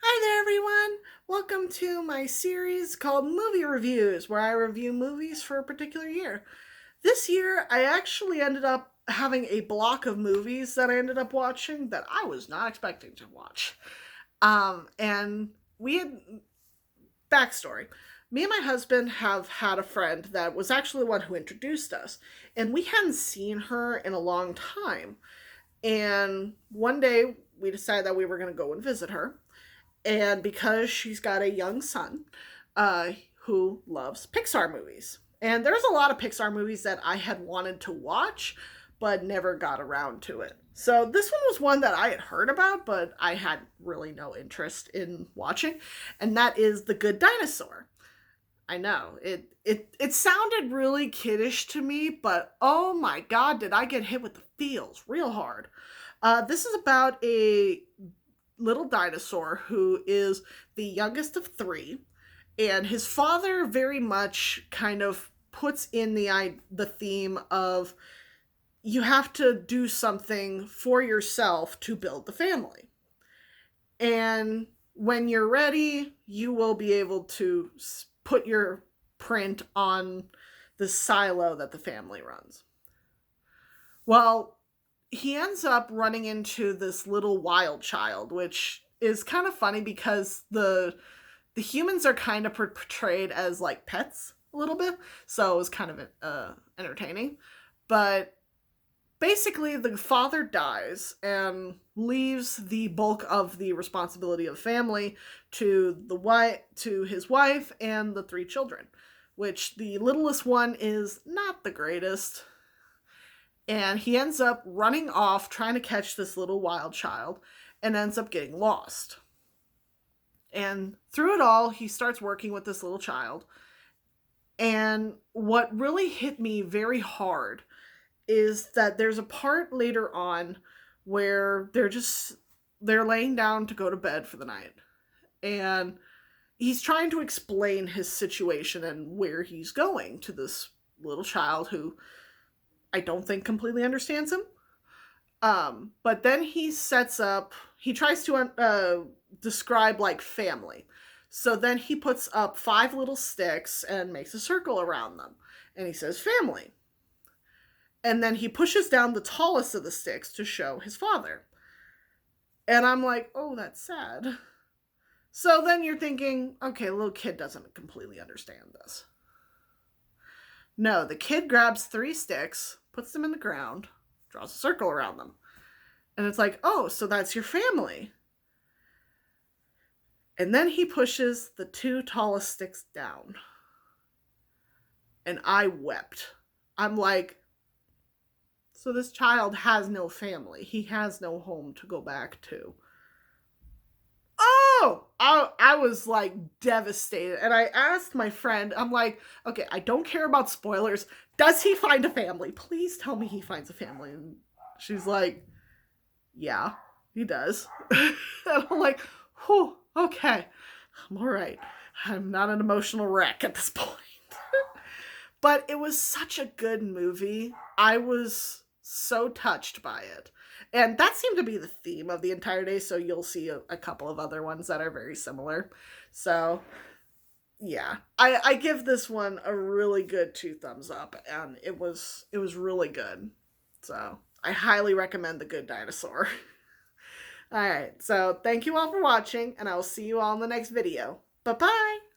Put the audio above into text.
Hi there, everyone! Welcome to my series called Movie Reviews, where I review movies for a particular year. This year, I actually ended up having a block of movies that I ended up watching that I was not expecting to watch. And we had backstory. Me and my husband have had a friend that was actually the one who introduced us, and we hadn't seen her in a long time. And one day, we decided that we were going to go and visit her, and because she's got a young son who loves Pixar movies. And there's a lot of Pixar movies that I had wanted to watch, but never got around to it. So this one was one that I had heard about, but I had really no interest in watching, and that is The Good Dinosaur. I know it sounded really kiddish to me, but oh my god, did I get hit with the feels real hard. This is about a little dinosaur who is the youngest of three, and his father very much kind of puts in the theme of you have to do something for yourself to build the family, and when you're ready, you will be able to put your print on the silo that the family runs. Well, he ends up running into this little wild child, which is kind of funny because the humans are kind of portrayed as like pets a little bit, so it was kind of entertaining. But basically, the father dies and leaves the bulk of the responsibility of family to his wife and the three children, which the littlest one is not the greatest, and he ends up running off trying to catch this little wild child and ends up getting lost. And through it all, he starts working with this little child. And what really hit me very hard is that there's a part later on where they're laying down to go to bed for the night. And he's trying to explain his situation and where he's going to this little child who I don't think completely understands him. But then he tries to describe like family. So then he puts up five little sticks and makes a circle around them. And he says family. And then he pushes down the tallest of the sticks to show his father. And I'm like, oh, that's sad. So then you're thinking, okay, the little kid doesn't completely understand this. No, the kid grabs three sticks, puts them in the ground, draws a circle around them. And it's like, oh, so that's your family. And then he pushes the two tallest sticks down. And I wept. I'm like, so this child has no family. He has no home to go back to. Oh, I was like devastated. And I asked my friend, I'm like, okay, I don't care about spoilers. Does he find a family? Please tell me he finds a family. And she's like, yeah, he does. And I'm like, whew, okay, I'm all right. I'm not an emotional wreck at this point. But it was such a good movie. I was so touched by it. And that seemed to be the theme of the entire day, so you'll see a couple of other ones that are very similar. So, yeah. I give this one a really good 2 thumbs up, and it was really good. So, I highly recommend The Good Dinosaur. Alright, so thank you all for watching, and I will see you all in the next video. Bye-bye!